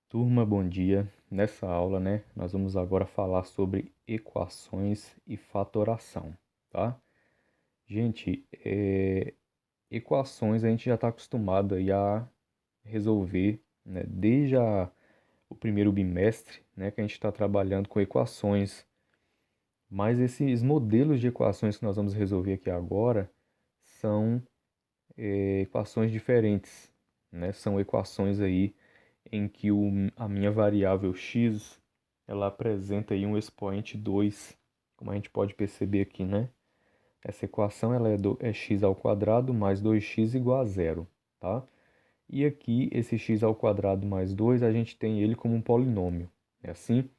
Turma, bom dia. Nessa aula, nós vamos agora falar sobre equações e fatoração, tá? Gente, equações a gente já está acostumado aí a resolver, né? Desde o primeiro bimestre, né, que a gente está trabalhando com equações. Mas esses modelos de equações que nós vamos resolver aqui agora são equações diferentes, né? São equações aí em que a minha variável x ela apresenta aí um expoente 2, como a gente pode perceber aqui, né? Essa equação ela é x ao quadrado mais 2x igual a zero, tá? E aqui esse x ao quadrado mais 2 a gente tem ele como um polinômio, é assim?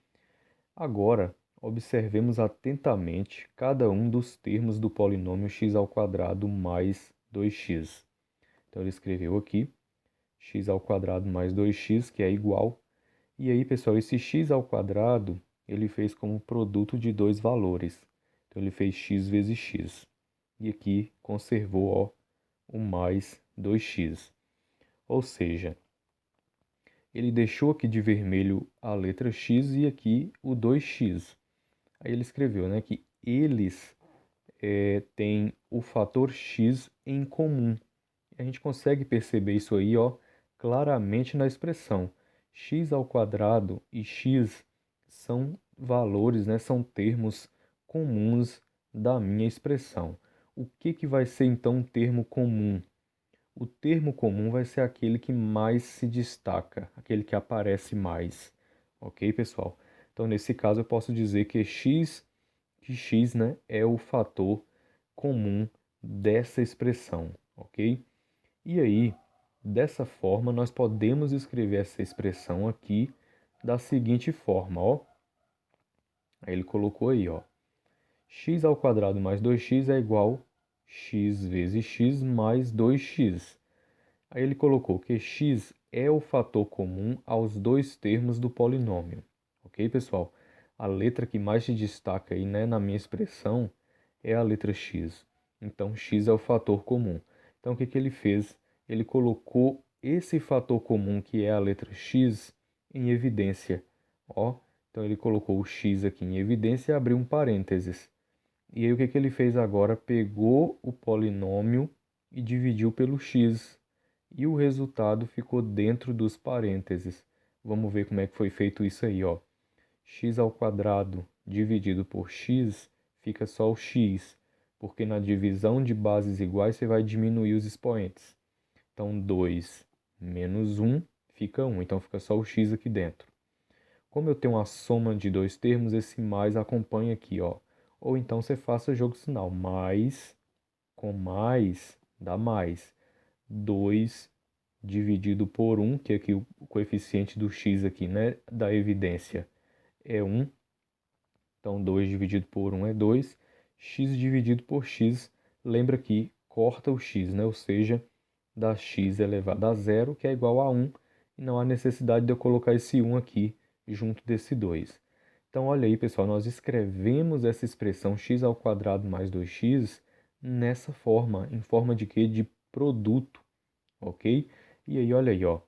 Agora, observemos atentamente cada um dos termos do polinômio x ao quadrado mais 2x. Então ele escreveu aqui x ao quadrado mais 2x, que é igual. E aí, pessoal, esse x ao quadrado, ele fez como produto de dois valores. Então ele fez x vezes x. E aqui conservou, ó, o mais 2x. Ou seja, ele deixou aqui de vermelho a letra x e aqui o 2x. Aí ele escreveu, né, que eles têm o fator x em comum. A gente consegue perceber isso aí, ó, claramente na expressão. X ao quadrado e x são valores, né, são termos comuns da minha expressão. O que vai ser então um termo comum? O termo comum vai ser aquele que mais se destaca, aquele que aparece mais. Ok, pessoal? Então, nesse caso, eu posso dizer que x, né, é o fator comum dessa expressão, ok? E aí, dessa forma, nós podemos escrever essa expressão aqui da seguinte forma, ó. Aí ele colocou aí, ó. X ao quadrado mais 2x é igual a x vezes x mais 2x. Aí ele colocou que x é o fator comum aos dois termos do polinômio. Ok, pessoal? A letra que mais se destaca aí, né, na minha expressão é a letra x. Então, x é o fator comum. Então, o que ele fez? Ele colocou esse fator comum, que é a letra x, em evidência. Ó, então, ele colocou o x aqui em evidência e abriu um parênteses. E aí, o que ele fez agora? Pegou o polinômio e dividiu pelo x. E o resultado ficou dentro dos parênteses. Vamos ver como é que foi feito isso aí, ó. X ao quadrado dividido por x fica só o x, porque na divisão de bases iguais você vai diminuir os expoentes. Então, 2 menos 1 fica 1, então fica só o x aqui dentro. Como eu tenho uma soma de dois termos, esse mais acompanha aqui, ó. Ou então você faça jogo sinal, mais com mais dá mais. 2 dividido por 1, que aqui o coeficiente do x aqui, né, da evidência é 1. Então, 2 dividido por 1 é 2. X dividido por x, lembra que corta o x, né? Ou seja, dá x elevado a zero, que é igual a 1. E não há necessidade de eu colocar esse 1 aqui junto desse 2. Então, olha aí, pessoal, nós escrevemos essa expressão x ao quadrado mais 2x nessa forma. Em forma de quê? De produto, ok? E aí, olha aí, ó.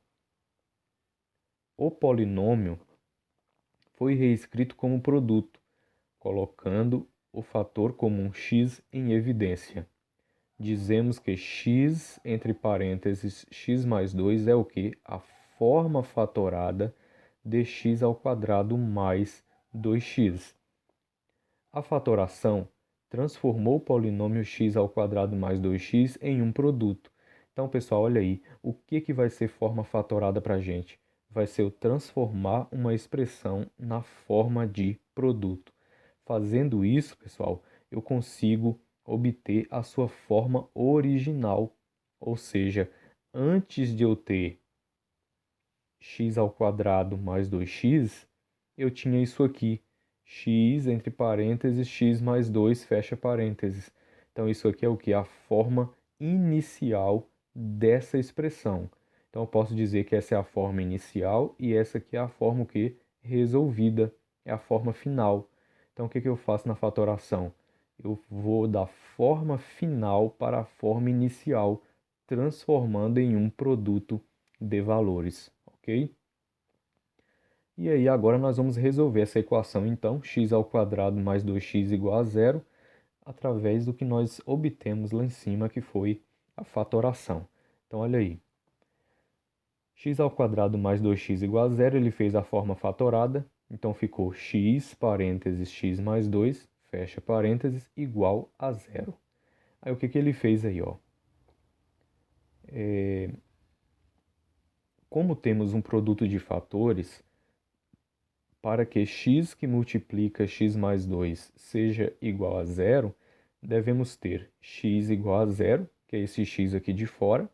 O polinômio foi reescrito como produto, colocando o fator comum x em evidência. Dizemos que x, entre parênteses, x mais 2 é o que? A forma fatorada de x ao quadrado mais 2x. A fatoração transformou o polinômio x ao quadrado mais 2x em um produto. Então, pessoal, olha aí, o que vai ser forma fatorada para a gente? Vai ser o transformar uma expressão na forma de produto. Fazendo isso, pessoal, eu consigo obter a sua forma original. Ou seja, antes de eu ter x ao quadrado mais 2x, eu tinha isso aqui, x entre parênteses, x mais 2, fecha parênteses. Então, isso aqui é o que? A forma inicial dessa expressão. Então, eu posso dizer que essa é a forma inicial e essa aqui é a forma o quê? Resolvida, é a forma final. Então, o que eu faço na fatoração? eu vou da forma final para a forma inicial, transformando em um produto de valores, ok? E aí agora nós vamos resolver essa equação então, x ao quadrado mais 2x igual a zero, através do que nós obtemos lá em cima, que foi a fatoração. Então olha aí, x ao quadrado mais 2x igual a zero, ele fez a forma fatorada, então ficou x, parênteses, x mais 2, fecha parênteses, igual a zero. Aí o que que ele fez aí, ó? Como temos um produto de fatores, para que x que multiplica x mais 2 seja igual a zero, devemos ter x igual a zero, que é esse x aqui de fora,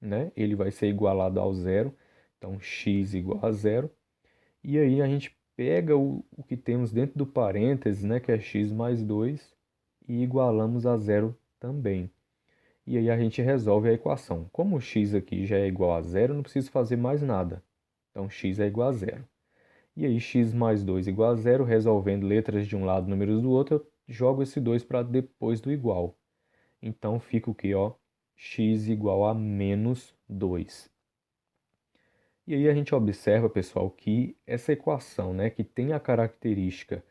né? Ele vai ser igualado ao zero, então x igual a zero. E aí a gente pega o que temos dentro do parênteses, né, que é x mais 2, e igualamos a zero também. E aí a gente resolve a equação. Como o x aqui já é igual a zero, não preciso fazer mais nada. Então x é igual a zero. E aí x mais 2 igual a zero, resolvendo letras de um lado, números do outro, eu jogo esse 2 para depois do igual. Então fica o que, ó? X igual a menos 2. E aí a gente observa, pessoal, que essa equação, né, que tem a característica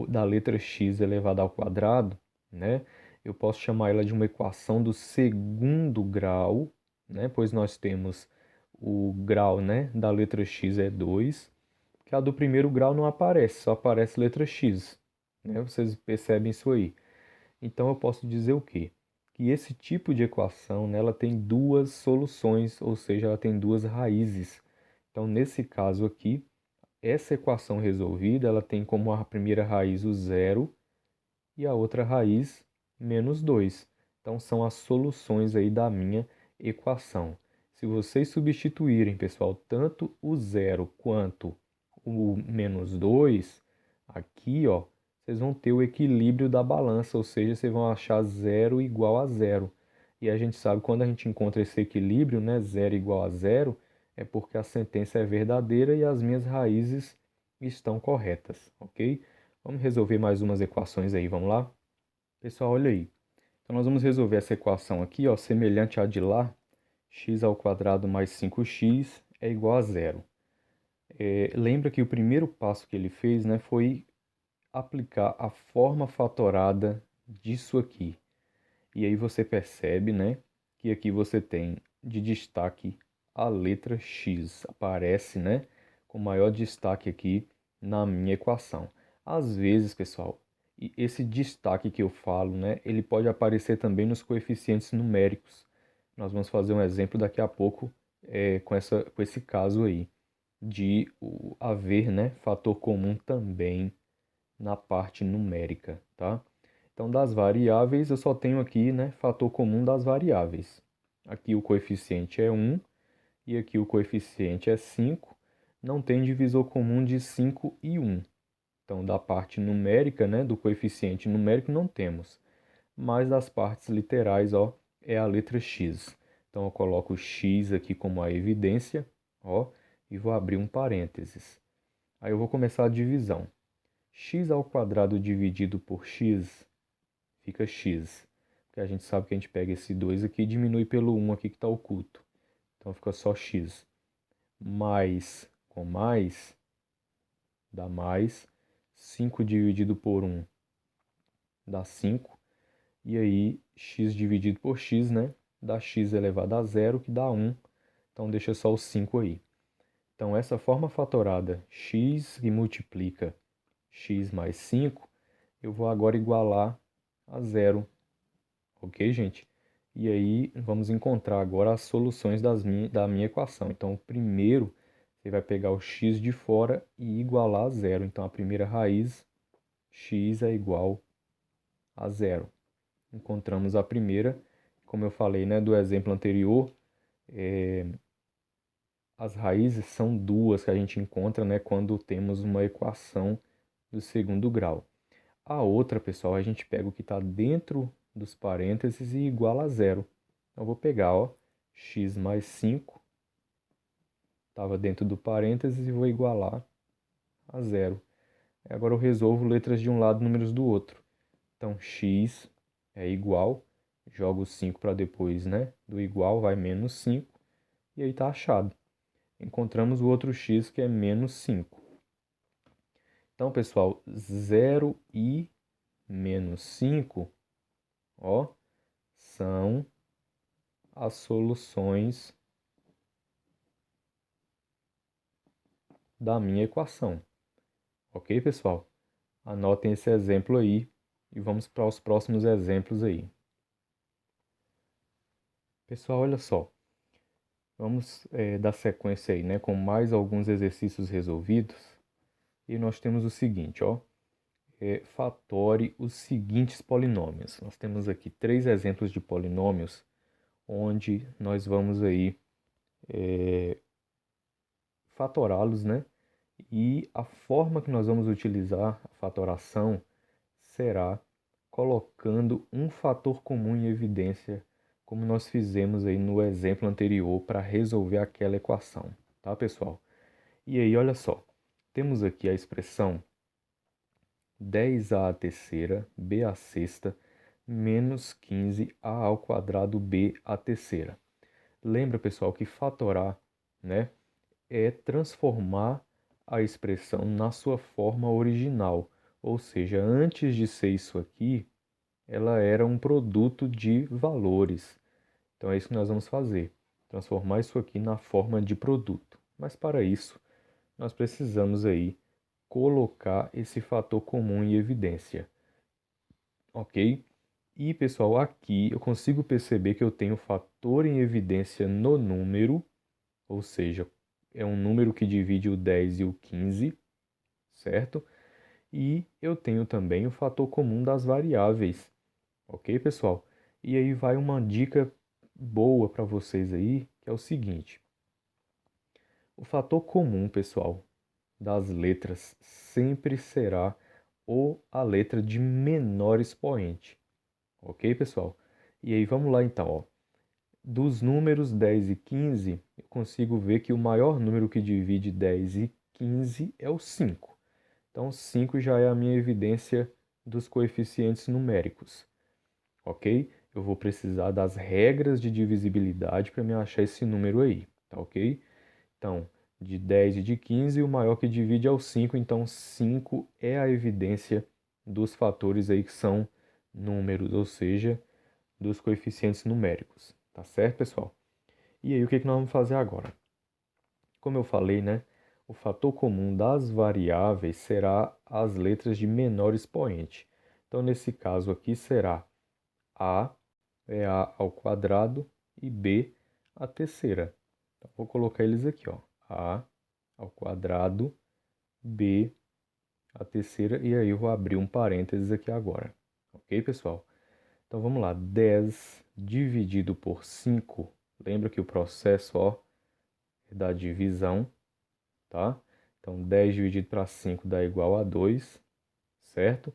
da letra x elevada ao quadrado, né, eu posso chamar ela de uma equação do segundo grau, né, pois nós temos o grau, né, da letra x é 2, que a do primeiro grau não aparece, só aparece letra x, né, vocês percebem isso aí. Então eu posso dizer o quê? Que esse tipo de equação, né, ela tem duas soluções, ou seja, ela tem duas raízes. Então, nesse caso aqui, essa equação resolvida, ela tem como a primeira raiz o zero e a outra raiz menos 2. Então, são as soluções aí da minha equação. Se vocês substituírem, pessoal, tanto o zero quanto o menos 2, aqui, ó, vocês vão ter o equilíbrio da balança, ou seja, vocês vão achar zero igual a zero. E a gente sabe quando a gente encontra esse equilíbrio, né, zero igual a zero, é porque a sentença é verdadeira e as minhas raízes estão corretas, ok? Vamos resolver mais umas equações aí, vamos lá? Pessoal, olha aí. Então nós vamos resolver essa equação aqui, ó, semelhante à de lá, x ao quadrado mais 5x é igual a zero. Lembra que o primeiro passo que ele fez, né, foi aplicar a forma fatorada disso aqui. E aí você percebe, né, que aqui você tem de destaque a letra x. Aparece, né, com maior destaque aqui na minha equação. Às vezes, pessoal, e esse destaque que eu falo, né, ele pode aparecer também nos coeficientes numéricos. Nós vamos fazer um exemplo daqui a pouco com esse caso aí, de haver, né, fator comum também na parte numérica, tá? Então, das variáveis, eu só tenho aqui, né, fator comum das variáveis. Aqui o coeficiente é 1 e aqui o coeficiente é 5. Não tem divisor comum de 5 e 1. Então, da parte numérica, né, do coeficiente numérico, não temos. Mas das partes literais, ó, é a letra x. Então, eu coloco x aqui como a evidência, ó, e vou abrir um parênteses. Aí eu vou começar a divisão. X ao quadrado dividido por x fica x. Porque a gente sabe que a gente pega esse 2 aqui e diminui pelo 1 aqui que está oculto. Então fica só x. Mais com mais dá mais. 5 dividido por 1 dá 5. E aí x dividido por x, né? Dá x elevado a zero, que dá 1. Então deixa só o 5 aí. Então essa forma fatorada x que multiplica x mais 5, eu vou agora igualar a zero. Ok, gente? E aí vamos encontrar agora as soluções da minha equação. Então, primeiro, você vai pegar o x de fora e igualar a zero. Então, a primeira raiz, x é igual a zero. Encontramos a primeira, como eu falei, né, do exemplo anterior, as raízes são duas que a gente encontra, né, quando temos uma equação do segundo grau. A outra, pessoal, a gente pega o que está dentro dos parênteses e iguala a zero. Então, eu vou pegar, ó, x mais 5, estava dentro do parênteses e vou igualar a zero. Agora eu resolvo letras de um lado, números do outro. Então, x é igual, jogo 5 para depois, né? Do igual vai menos 5, e aí está achado. Encontramos o outro x que é menos 5. Então, pessoal, 0 e menos 5, ó, são as soluções da minha equação. Ok, pessoal? Anotem esse exemplo aí e vamos para os próximos exemplos aí. Pessoal, olha só. Vamos dar sequência aí, né, com mais alguns exercícios resolvidos. E nós temos o seguinte, ó. Fatore os seguintes polinômios. Nós temos aqui 3 exemplos de polinômios, onde nós vamos aí fatorá-los, né? E a forma que nós vamos utilizar a fatoração será colocando um fator comum em evidência, como nós fizemos aí no exemplo anterior para resolver aquela equação, tá, pessoal? E aí, olha só, temos aqui a expressão 10a à terceira, b à sexta, menos 15a ao quadrado, b à terceira. Lembra, pessoal, que fatorar, né, é transformar a expressão na sua forma original. Ou seja, antes de ser isso aqui, ela era um produto de valores. Então é isso que nós vamos fazer, transformar isso aqui na forma de produto. Mas para isso, nós precisamos aí colocar esse fator comum em evidência, ok? E pessoal, aqui eu consigo perceber que eu tenho fator em evidência no número, ou seja, é um número que divide o 10 e o 15, certo? E eu tenho também o fator comum das variáveis, ok, pessoal? E aí vai uma dica boa para vocês aí, que é o seguinte: o fator comum, pessoal, das letras sempre será a letra de menor expoente, ok, pessoal? E aí vamos lá então, ó. Dos números 10 e 15, eu consigo ver que o maior número que divide 10 e 15 é o 5. Então, 5 já é a minha evidência dos coeficientes numéricos, ok? Eu vou precisar das regras de divisibilidade para me achar esse número aí, tá ok? Então, de 10 e de 15, o maior que divide é o 5, então 5 é a evidência dos fatores aí que são números, ou seja, dos coeficientes numéricos, tá certo, pessoal? E aí, o que que nós vamos fazer agora? Como eu falei, né? O fator comum das variáveis será as letras de menor expoente. Então, nesse caso aqui, será a é a ao quadrado e b a terceira. Então, vou colocar eles aqui, ó. A ao quadrado, b a terceira, e aí eu vou abrir um parênteses aqui agora. Ok, pessoal? Então, vamos lá. 10 dividido por 5. Lembra que o processo, ó, é da divisão, tá? Então, 10 dividido para 5 dá igual a 2, certo?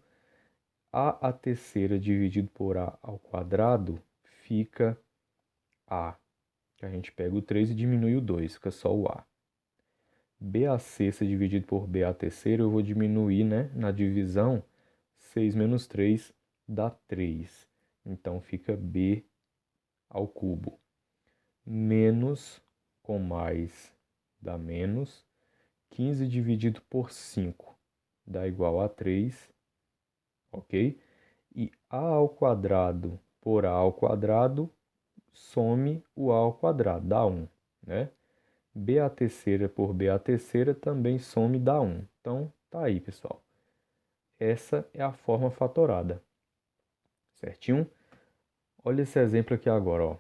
A terceira dividido por a ao quadrado fica a. Que a gente pega o 3 e diminui o 2, fica só o a. B a sexta dividido por B a terceira, eu vou diminuir, né? Na divisão, 6 menos 3 dá 3. Então, fica B ao cubo. Menos com mais dá menos. 15 dividido por 5 dá igual a 3, ok? E a ao quadrado por a ao quadrado, some o a ao quadrado, dá 1, né? B a terceira por B a terceira também some e dá 1. Então, tá aí, pessoal. Essa é a forma fatorada, certinho? Olha esse exemplo aqui agora, ó.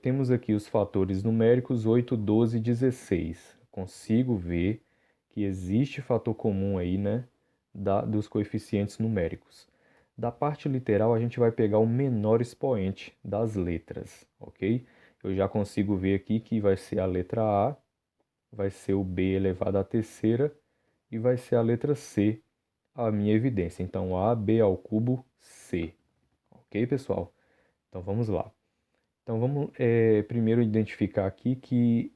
Temos aqui os fatores numéricos 8, 12 e 16. Consigo ver que existe fator comum aí, né, dos coeficientes numéricos. Da parte literal, a gente vai pegar o menor expoente das letras, ok? Eu já consigo ver aqui que vai ser a letra A, vai ser o B elevado à terceira e vai ser a letra C, a minha evidência. Então, A, B ao cubo, C. Ok, pessoal? Então, vamos lá. Então vamos primeiro identificar aqui que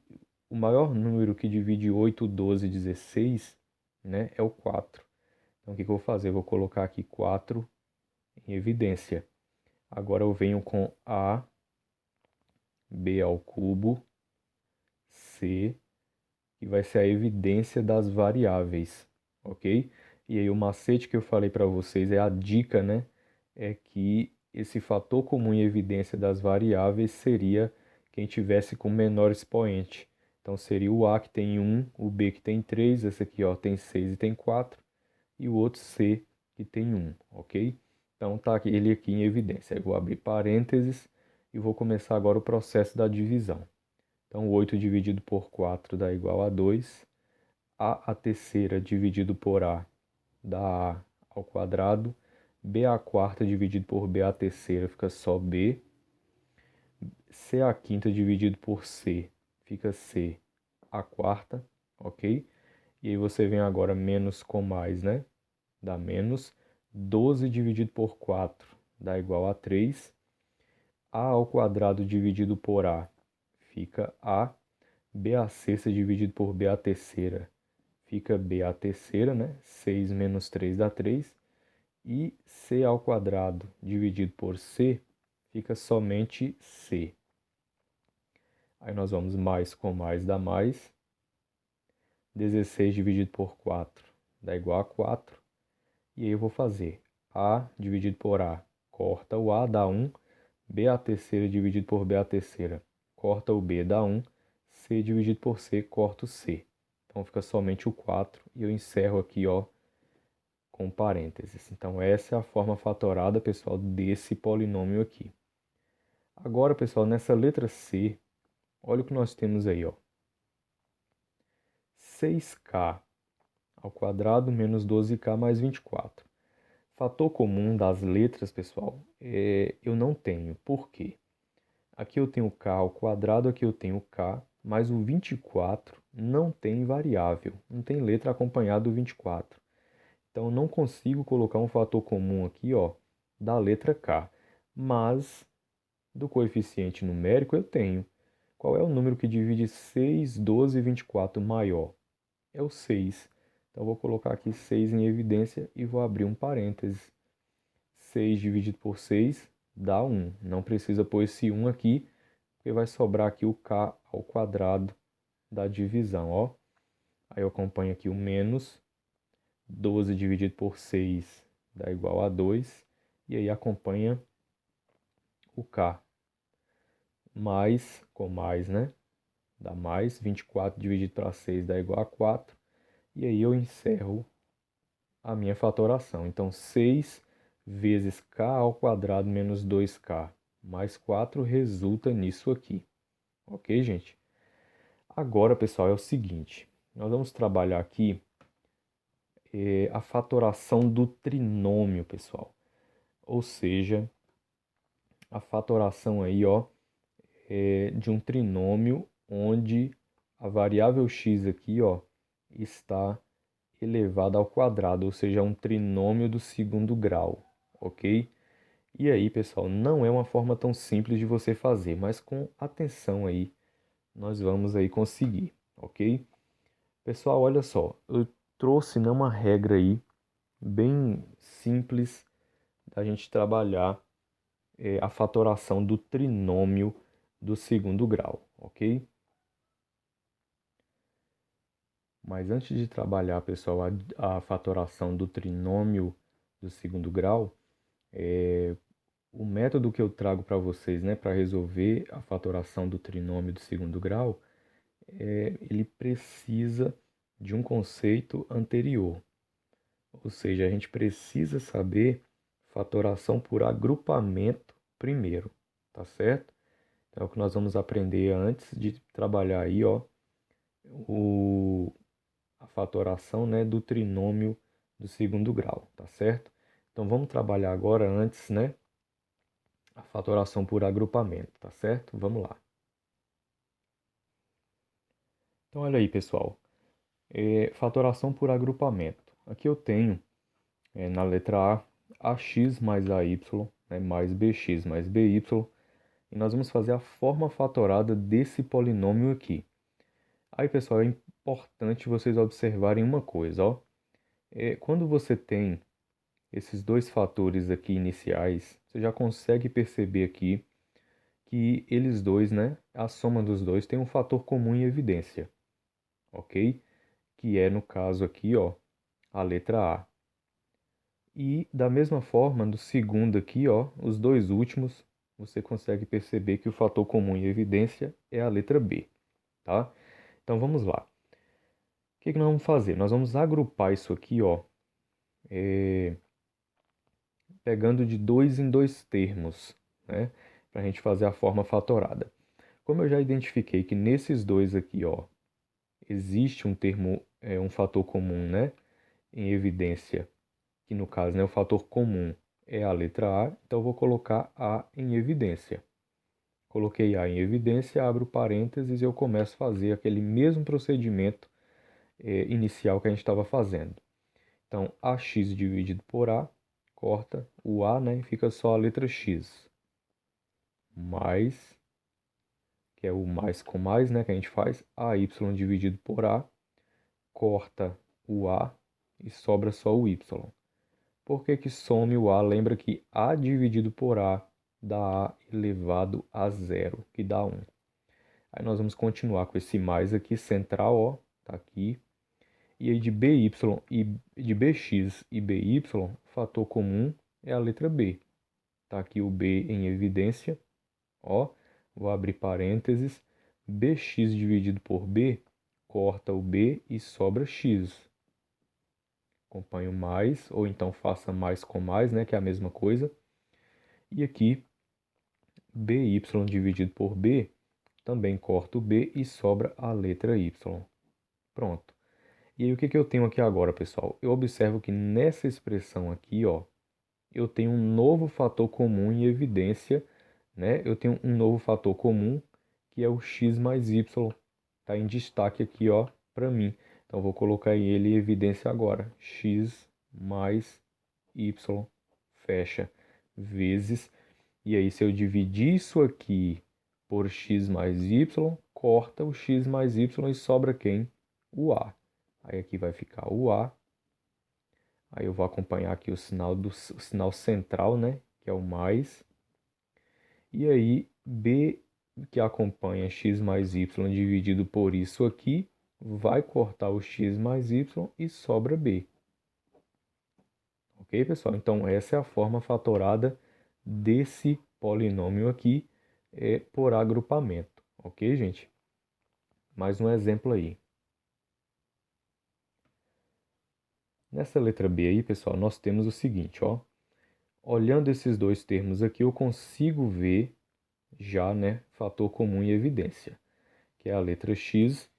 o maior número que divide 8, 12 e 16, né, é o 4. Então, o que eu vou fazer? Eu vou colocar aqui 4 em evidência. Agora eu venho com A, B ao cubo, C, que vai ser a evidência das variáveis, ok? E aí o macete que eu falei para vocês, a dica, né? É que esse fator comum em evidência das variáveis seria quem tivesse com menor expoente. Então seria o A que tem 1, o B que tem 3, esse aqui ó, tem 6 e tem 4, e o outro C que tem 1, ok? Então tá ele aqui em evidência. Eu vou abrir parênteses e vou começar agora o processo da divisão. Então 8 dividido por 4 dá igual a 2. A terceira dividido por A dá A ao quadrado. B a quarta dividido por B a terceira fica só B. C a quinta dividido por C fica C a quarta, ok? E aí você vem agora menos com mais, né? Dá menos. 12 dividido por 4 dá igual a 3. A ao quadrado dividido por A fica A. B a sexta dividido por B a terceira fica B a terceira, né? 6 menos 3 dá 3. E C ao quadrado dividido por C fica somente C. Aí nós vamos mais com mais dá mais. 16 dividido por 4 dá igual a 4. E aí eu vou fazer A dividido por A, corta o A, dá 1. B a terceira dividido por B a terceira, corta o B, dá 1. C dividido por C, corta o C. Então fica somente o 4 e eu encerro aqui, ó, com parênteses. Então essa é a forma fatorada, pessoal, desse polinômio aqui. Agora, pessoal, nessa letra C, olha o que nós temos aí, ó. 6k ao quadrado menos 12k mais 24. Fator comum das letras, pessoal, eu não tenho. Por quê? Aqui eu tenho k ao quadrado, aqui eu tenho k, mas o 24 não tem variável, não tem letra acompanhada do 24. Então, eu não consigo colocar um fator comum aqui, ó, da letra k. Mas, do coeficiente numérico, eu tenho. Qual é o número que divide 6, 12 e 24 maior? É o 6. Então, eu vou colocar aqui 6 em evidência e vou abrir um parênteses. 6 dividido por 6 dá 1. Não precisa pôr esse 1 aqui, porque vai sobrar aqui o k ao quadrado da divisão, ó. Aí eu acompanho aqui o menos. 12 dividido por 6 dá igual a 2. E aí acompanha o k. Mais, com mais, né? Dá mais. 24 dividido para 6 dá igual a 4. E aí eu encerro a minha fatoração. Então, 6 vezes k ao quadrado menos 2k mais 4 resulta nisso aqui. Ok, gente? Agora, pessoal, é o seguinte. Nós vamos trabalhar aqui a fatoração do trinômio, pessoal. Ou seja, a fatoração aí, ó, de um trinômio onde a variável x aqui, ó, está elevada ao quadrado, ou seja, um trinômio do segundo grau, ok? E aí, pessoal, não é uma forma tão simples de você fazer, mas com atenção aí, nós vamos aí conseguir, ok? Pessoal, olha só, eu trouxe uma regra aí, bem simples, da gente trabalhar a fatoração do trinômio do segundo grau, ok? Mas antes de trabalhar, pessoal, a fatoração do trinômio do segundo grau, o método que eu trago para vocês, né, para resolver a fatoração do trinômio do segundo grau, ele precisa de um conceito anterior. Ou seja, a gente precisa saber fatoração por agrupamento primeiro, tá certo? Então, é o que nós vamos aprender antes de trabalhar aí, ó, a fatoração, né, do trinômio do segundo grau, tá certo? Então, vamos trabalhar agora antes, né, a fatoração por agrupamento, tá certo? Vamos lá. Então, olha aí, pessoal. Fatoração por agrupamento. Aqui eu tenho, na letra A, ax mais ay, né, mais bx mais by, e nós vamos fazer a forma fatorada desse polinômio aqui. Aí, pessoal, é importante vocês observarem uma coisa, ó. Quando você tem esses dois fatores aqui iniciais, você já consegue perceber aqui que eles dois, né, a soma dos dois tem um fator comum em evidência, ok? Que é, no caso aqui, ó, a letra A. E da mesma forma, no segundo aqui, ó, os dois últimos, você consegue perceber que o fator comum em evidência é a letra B, tá? Então vamos lá. O que que nós vamos fazer? Nós vamos agrupar isso aqui, ó, pegando de dois em dois termos, né? Para a gente fazer a forma fatorada. Como eu já identifiquei que nesses dois aqui, ó, existe um termo, um fator comum, né, em evidência, que no caso, né, o fator comum é a letra A, então eu vou colocar A em evidência. Coloquei A em evidência, abro parênteses e eu começo a fazer aquele mesmo procedimento inicial que a gente estava fazendo. Então, AX dividido por A, corta o A, né, e fica só a letra X. Mais, que é o mais com mais, né, que a gente faz, AY dividido por A, corta o A e sobra só o Y. Por que que some o A? Lembra que A dividido por A dá A elevado a zero, que dá 1. Aí nós vamos continuar com esse mais aqui, central, ó, tá aqui. E aí de BY e de BX e BY, fator comum é a letra B. Tá aqui o B em evidência, ó. Vou abrir parênteses. BX dividido por B, corta o B e sobra X. Acompanhe o mais, ou então faça mais com mais, né, que é a mesma coisa. E aqui, BY dividido por B, também corta o B e sobra a letra Y. Pronto. E aí o que que eu tenho aqui agora, pessoal? Eu observo que nessa expressão aqui, ó, eu tenho um novo fator comum em evidência, né? Eu tenho um novo fator comum, que é o x mais y. Está em destaque aqui, ó, para mim. Então, vou colocar ele em evidência agora. X mais y, fecha, vezes. E aí, se eu dividir isso aqui por x mais y, corta o x mais y e sobra quem? O a. Aí aqui vai ficar o a. Aí eu vou acompanhar aqui o sinal central, né? Que é o mais. E aí, b que acompanha x mais y dividido por isso aqui, vai cortar o x mais y e sobra b. Ok, pessoal? Então, essa é a forma fatorada desse polinômio aqui por agrupamento. Ok, gente? Mais um exemplo aí. Nessa letra B aí, pessoal, nós temos o seguinte, ó. Olhando esses dois termos aqui, eu consigo ver já, né, fator comum em evidência, que é a letra x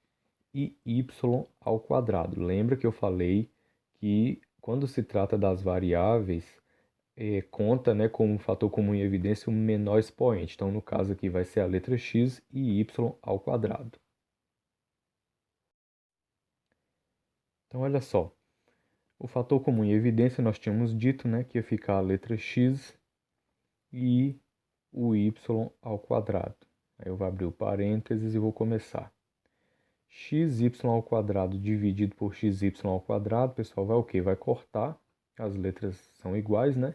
e y ao quadrado. Lembra que eu falei que quando se trata das variáveis, conta, né, como fator comum em evidência o menor expoente. Então, no caso aqui vai ser a letra x e y ao quadrado. Então, olha só. O fator comum em evidência nós tínhamos dito, né, que ia ficar a letra x e o y ao quadrado. Aí eu vou abrir o parênteses e vou começar. Xy ao quadrado dividido por xy ao quadrado, pessoal, vai o quê? Vai cortar, as letras são iguais, né?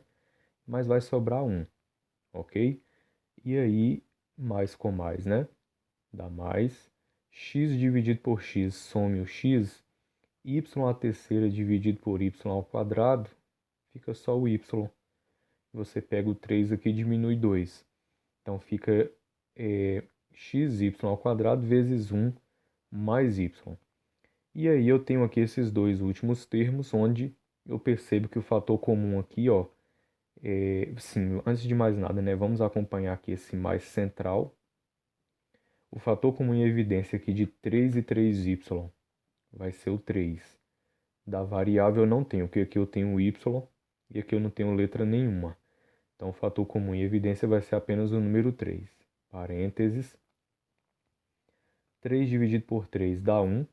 Mas vai sobrar 1, ok? E aí, mais com mais, né? Dá mais. X dividido por x, some o x. Y à terceira dividido por y ao quadrado, fica só o y. Você pega o 3 aqui e diminui 2. Então, fica xy ao quadrado vezes 1 mais y. E aí eu tenho aqui esses dois últimos termos, onde eu percebo que o fator comum aqui, ó, sim, antes de mais nada, né, vamos acompanhar aqui esse mais central. O fator comum em evidência aqui de 3 e 3y vai ser o 3. Da variável eu não tenho, porque aqui eu tenho y e aqui eu não tenho letra nenhuma. Então o fator comum em evidência vai ser apenas o número 3. Parênteses. 3 dividido por 3 dá 1.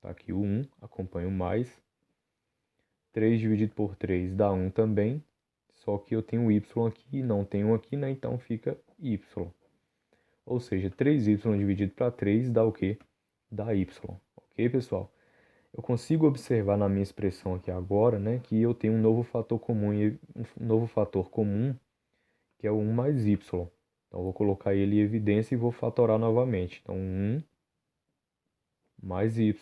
Tá aqui o 1, acompanho mais. 3 dividido por 3 dá 1 também. Só que eu tenho y aqui, não tenho aqui, né? Então fica y. Ou seja, 3y dividido para 3 dá o quê? Dá y. Ok, pessoal? eu consigo observar na minha expressão aqui agora, né, que eu tenho um novo fator comum, que é o 1 mais y. Então, eu vou colocar ele em evidência e vou fatorar novamente. Então, 1 mais y,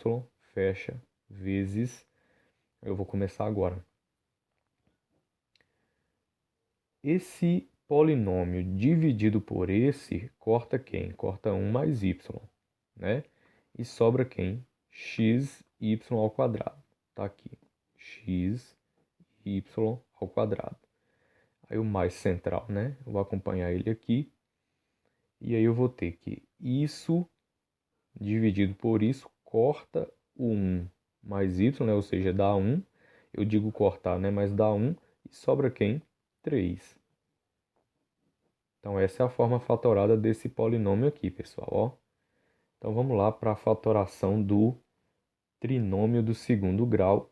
fecha, vezes... Eu vou começar agora. Esse polinômio dividido por esse, corta quem? Corta 1 mais y, né? E sobra quem? X, y ao quadrado. Tá aqui. X, y ao quadrado. Aí o mais central, né? Eu vou acompanhar ele aqui. E aí eu vou ter que isso dividido por isso corta o 1 mais y, né? Ou seja, dá 1. Eu digo cortar, né? Mas dá 1. E sobra quem? 3. Então, essa é a forma fatorada desse polinômio aqui, pessoal. Ó. Então, vamos lá para a fatoração do trinômio do segundo grau,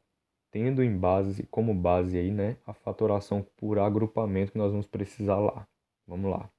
tendo como base aí, né, a fatoração por agrupamento que nós vamos precisar lá. Vamos lá.